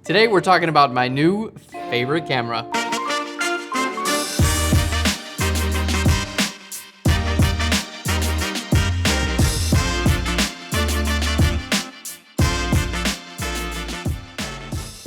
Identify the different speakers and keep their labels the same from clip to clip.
Speaker 1: Today we're talking about my new favorite camera.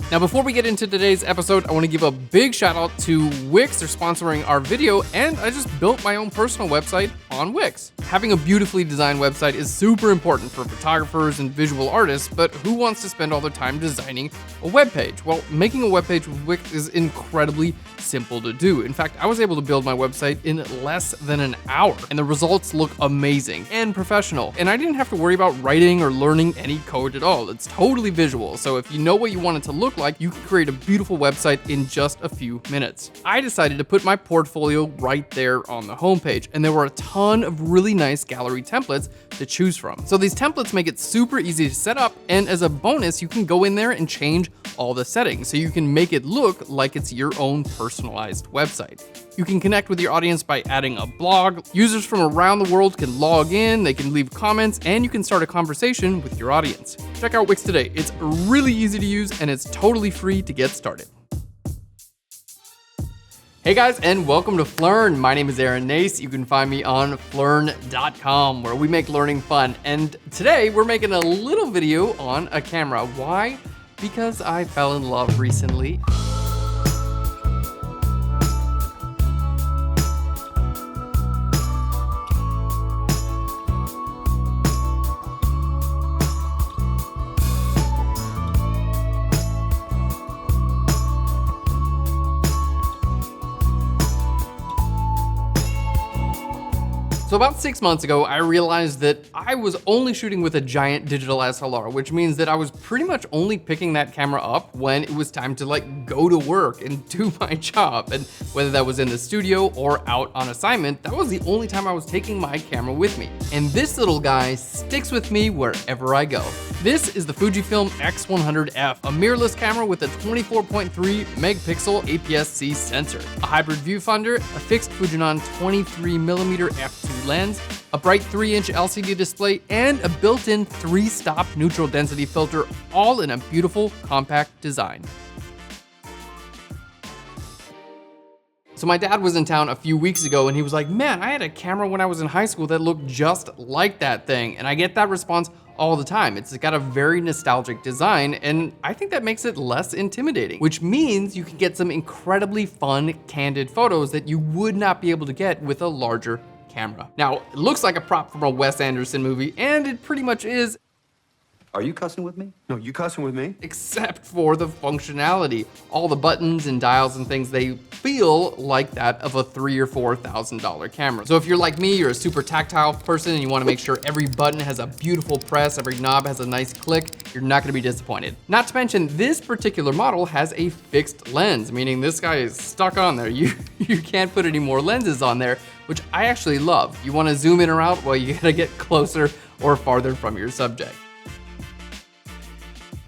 Speaker 1: Now, before we get into today's episode, I want to give a big shout out to Wix. They're sponsoring our video, and I just built my own personal website on Wix. Having a beautifully designed website is super important for photographers and visual artists, but who wants to spend all their time designing a web page? Well, making a web page with Wix is incredibly simple to do. In fact, I was able to build my website in less than an hour, and the results look amazing and professional. And I didn't have to worry about writing or learning any code at all. It's totally visual, so if you know what you want it to look like, you can create a beautiful website in just a few minutes. I decided to put my portfolio right there on the homepage, and there were a ton of really nice gallery templates to choose from. So these templates make it super easy to set up, and as a bonus, you can go in there and change all the settings so you can make it look like it's your own personalized website. You can connect with your audience by adding a blog. Users from around the world can log in, they can leave comments, and you can start a conversation with your audience. Check out Wix today. It's really easy to use and it's totally free to get started. Hey guys, and welcome to Phlearn. My name is Aaron Nace. You can find me on Phlearn.com, where we make learning fun. And today we're making a little video on a camera. Why? Because I fell in love recently. So about 6 months ago, I realized that I was only shooting with a giant digital SLR, which means that I was pretty much only picking that camera up when it was time to go to work and do my job. And whether that was in the studio or out on assignment, that was the only time I was taking my camera with me. And this little guy sticks with me wherever I go. This is the Fujifilm X100F, a mirrorless camera with a 24.3 megapixel APS-C sensor, a hybrid viewfinder, a fixed Fujinon 23mm f2 lens, a bright 3-inch LCD display, and a built-in 3-stop neutral density filter, all in a beautiful, compact design. So my dad was in town a few weeks ago and he was like, man, I had a camera when I was in high school that looked just like that thing. And I get that response all the time. It's got a very nostalgic design, and I think that makes it less intimidating, which means you can get some incredibly fun, candid photos that you would not be able to get with a larger camera. Now, it looks like a prop from a Wes Anderson movie, and it pretty much is.
Speaker 2: Are you cussing with me? No, you cussing with me?
Speaker 1: Except for the functionality. All the buttons and dials and things, they feel like that of a $3,000 or $4,000 camera. So if you're like me, you're a super tactile person and you want to make sure every button has a beautiful press, every knob has a nice click, you're not going to be disappointed. Not to mention, this particular model has a fixed lens, meaning this guy is stuck on there. You can't put any more lenses on there, which I actually love. You want to zoom in or out? Well, you gotta get closer or farther from your subject.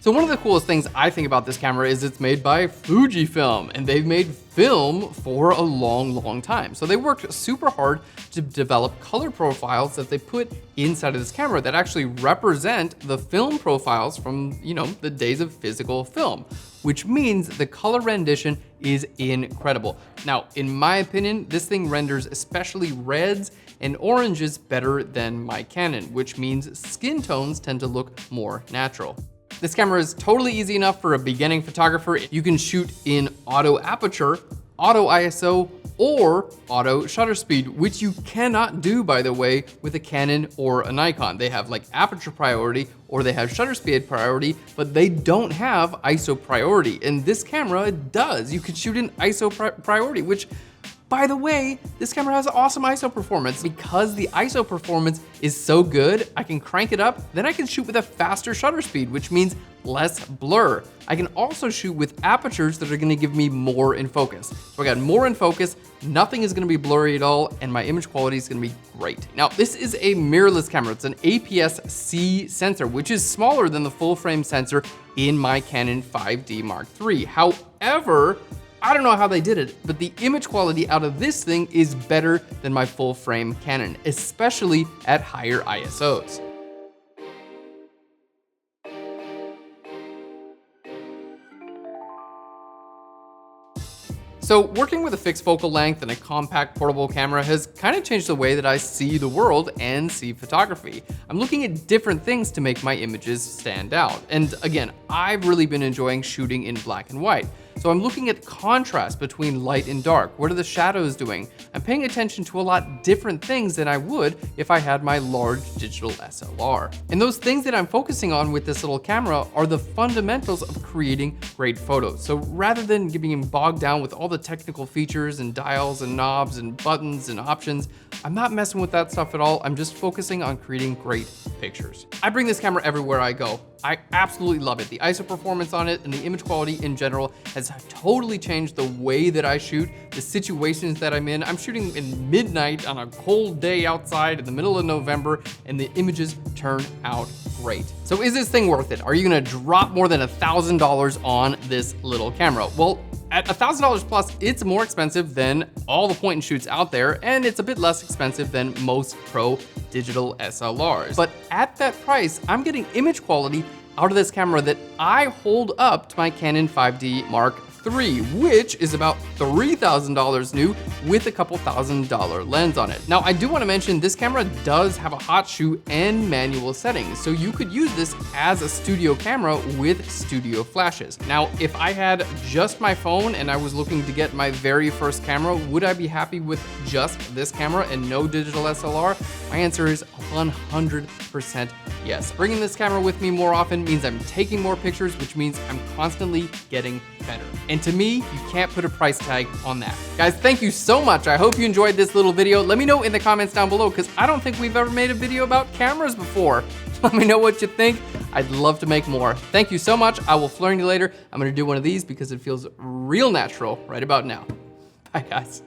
Speaker 1: So one of the coolest things I think about this camera is it's made by Fujifilm, and they've made film for a long time. So they worked super hard to develop color profiles that they put inside of this camera that actually represent the film profiles from, the days of physical film, which means the color rendition is incredible. Now, in my opinion, this thing renders especially reds and oranges better than my Canon, which means skin tones tend to look more natural. This camera is totally easy enough for a beginning photographer. You can shoot in auto aperture, auto ISO, or auto shutter speed, which you cannot do, by the way, with a Canon or a Nikon. They have aperture priority or they have shutter speed priority, but they don't have ISO priority. And this camera does. You could shoot in ISO priority, which, by the way, this camera has awesome ISO performance. Because the ISO performance is so good, I can crank it up, then I can shoot with a faster shutter speed, which means less blur. I can also shoot with apertures that are gonna give me more in focus. So I got more in focus, nothing is gonna be blurry at all, and my image quality is gonna be great. Now, this is a mirrorless camera. It's an APS-C sensor, which is smaller than the full frame sensor in my Canon 5D Mark III. However, I don't know how they did it, but the image quality out of this thing is better than my full frame Canon, especially at higher ISOs. So working with a fixed focal length and a compact portable camera has kind of changed the way that I see the world and see photography. I'm looking at different things to make my images stand out. And again, I've really been enjoying shooting in black and white. So I'm looking at contrast between light and dark. What are the shadows doing? I'm paying attention to a lot different things than I would if I had my large digital SLR. And those things that I'm focusing on with this little camera are the fundamentals of creating great photos. So rather than getting bogged down with all the technical features and dials and knobs and buttons and options, I'm not messing with that stuff at all. I'm just focusing on creating great pictures. I bring this camera everywhere I go. I absolutely love it. The ISO performance on it and the image quality in general has totally changed the way that I shoot, the situations that I'm in. I'm shooting in midnight on a cold day outside in the middle of November, and the images turn out great. So is this thing worth it? Are you gonna drop more than $1,000 on this little camera? Well, at $1,000 plus, it's more expensive than all the point and shoots out there, and it's a bit less expensive than most pro digital SLRs. But at that price, I'm getting image quality out of this camera that I hold up to my Canon 5D Mark III, which is about $3,000 new with a couple $1,000 lens on it. Now, I do want to mention this camera does have a hot shoe and manual settings, so you could use this as a studio camera with studio flashes. Now, if I had just my phone and I was looking to get my very first camera, would I be happy with just this camera and no digital SLR? My answer is 100% yes. Bringing this camera with me more often means I'm taking more pictures, which means I'm constantly getting better. And to me, you can't put a price tag on that. Guys, thank you so much. I hope you enjoyed this little video. Let me know in the comments down below, because I don't think we've ever made a video about cameras before. Let me know what you think. I'd love to make more. Thank you so much. I will Phlearn you later. I'm gonna do one of these because it feels real natural right about now. Bye, guys.